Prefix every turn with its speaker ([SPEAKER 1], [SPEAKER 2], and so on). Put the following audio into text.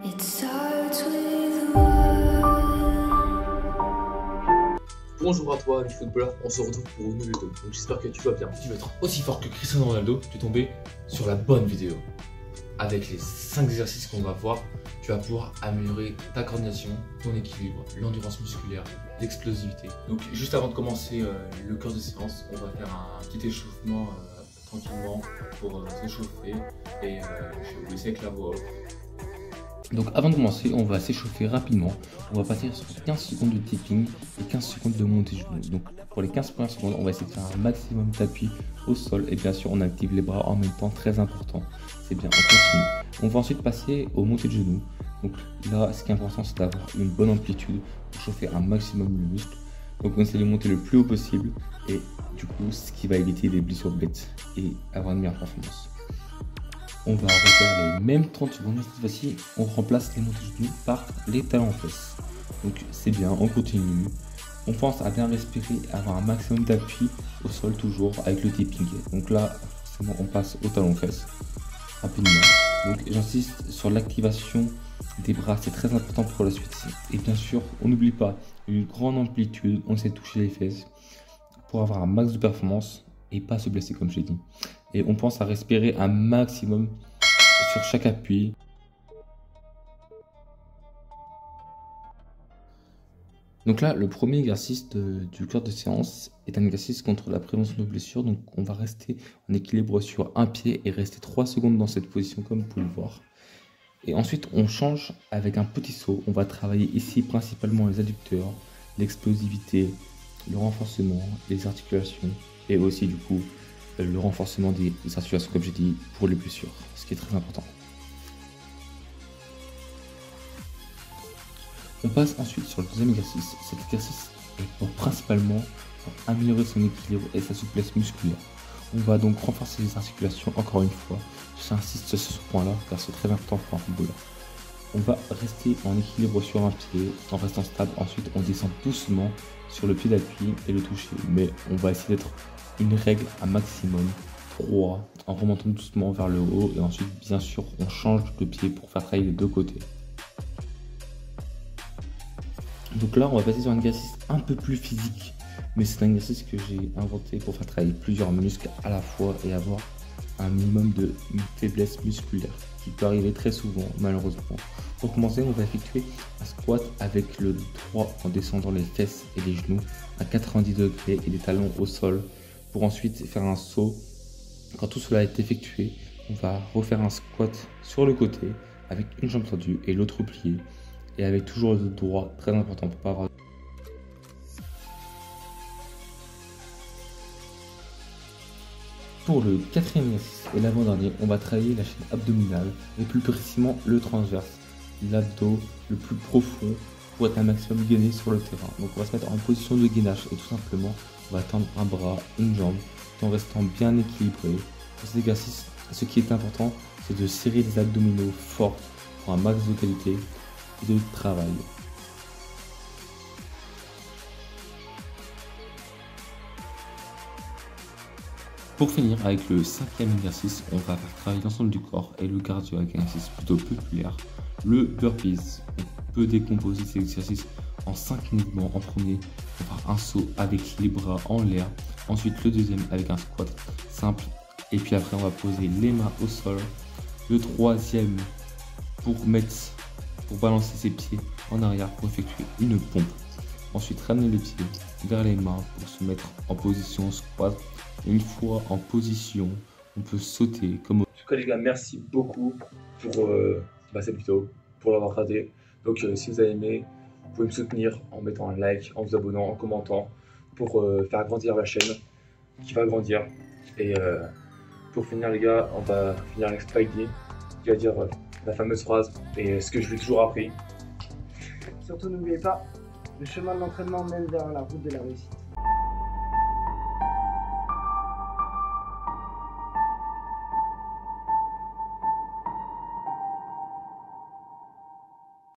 [SPEAKER 1] It starts with one.
[SPEAKER 2] Bonjour à toi, ami footballeur, on se retrouve pour une nouvelle vidéo. Donc j'espère que tu vas bien.
[SPEAKER 3] Si tu veux être aussi fort que Cristiano Ronaldo, tu es tombé sur la bonne vidéo. Avec les 5 exercices qu'on va voir, tu vas pouvoir améliorer ta coordination, ton équilibre, l'endurance musculaire, l'explosivité. Donc juste avant de commencer le cœur de séance, on va faire un petit échauffement tranquillement pour s'échauffer et je vais vous laisser avec la voix off. Donc avant de commencer, on va s'échauffer rapidement. On va partir sur 15 secondes de tipping et 15 secondes de montée de genoux. Donc pour les 15 premières secondes, on va essayer de faire un maximum d'appui au sol. Et bien sûr, on active les bras en même temps, très important. C'est bien, on continue. On va ensuite passer aux montées de genoux. Donc là, ce qui est important, c'est d'avoir une bonne amplitude pour chauffer un maximum le muscle. Donc on essaie de monter le plus haut possible. Et du coup, ce qui va éviter les blessures bêtes et avoir une meilleure performance. On va refaire les mêmes 30 secondes, mais cette fois-ci, on remplace les montées de genoux par les talons en fesses. Donc c'est bien, on continue. On pense à bien respirer, à avoir un maximum d'appui au sol toujours avec le tipping. Donc là, forcément, on passe aux talons fesses rapidement. Donc j'insiste sur l'activation des bras, c'est très important pour la suite. Et bien sûr, on n'oublie pas une grande amplitude, on essaie de toucher les fesses pour avoir un max de performance et pas se blesser comme j'ai dit. Et on pense à respirer un maximum sur chaque appui. Donc là, le premier exercice du cœur de séance est un exercice contre la prévention de blessures. Donc on va rester en équilibre sur un pied et rester 3 secondes dans cette position comme vous pouvez le voir. Et ensuite, on change avec un petit saut. On va travailler ici principalement les adducteurs, l'explosivité, le renforcement, les articulations et aussi du coup le renforcement des articulations comme j'ai dit pour les blessures, ce qui est très important. On passe ensuite sur le deuxième exercice. Cet exercice est principalement pour améliorer son équilibre et sa souplesse musculaire. On va donc renforcer les articulations encore une fois. J'insiste sur ce point là car c'est très important pour un footballeur. On va rester en équilibre sur un pied en restant stable. Ensuite on descend doucement sur le pied d'appui et le toucher. Mais on va essayer d'être une règle à maximum 3 en remontant doucement vers le haut et ensuite bien sûr on change de pied pour faire travailler les deux côtés. Donc là on va passer sur un exercice un peu plus physique, mais c'est un exercice que j'ai inventé pour faire travailler plusieurs muscles à la fois et avoir un minimum de faiblesse musculaire qui peut arriver très souvent malheureusement. Pour commencer, on va effectuer un squat avec le droit en descendant les fesses et les genoux à 90 degrés et les talons au sol. Pour ensuite faire un saut. Quand tout cela est effectué, on va refaire un squat sur le côté avec une jambe tendue et l'autre pliée. Et avec toujours le droit, très important pour pas avoir... Pour le quatrième exercice et l'avant-dernier, on va travailler la chaîne abdominale et plus précisément le transverse, l'abdos le plus profond pour être un maximum gainé sur le terrain. Donc on va se mettre en position de gainage et tout simplement on va tendre un bras, une jambe, tout en restant bien équilibré. Pour cet exercice, ce qui est important, c'est de serrer les abdominaux forts pour un max de qualité et de travail. Pour finir avec le cinquième exercice, on va faire travailler l'ensemble du corps et le cardio avec un exercice plutôt populaire, le burpees. On peut décomposer cet exercice en 5 mouvements. En premier, on va faire un saut avec les bras en l'air. Ensuite, le deuxième avec un squat simple. Et puis après, on va poser les mains au sol. Le troisième pour balancer ses pieds en arrière pour effectuer une pompe. Ensuite, ramener les pieds vers les mains pour se mettre en position squat. Une fois en position, on peut sauter comme...
[SPEAKER 2] En tout cas les gars, merci beaucoup pour cette vidéo, pour l'avoir regardé. Donc si vous avez aimé, vous pouvez me soutenir en mettant un like, en vous abonnant, en commentant pour faire grandir la chaîne qui va grandir. Et pour finir les gars, on va finir avec Spike D qui va dire la fameuse phrase et ce que je lui ai toujours appris.
[SPEAKER 4] Surtout n'oubliez pas, le chemin de l'entraînement mène vers la route de la réussite.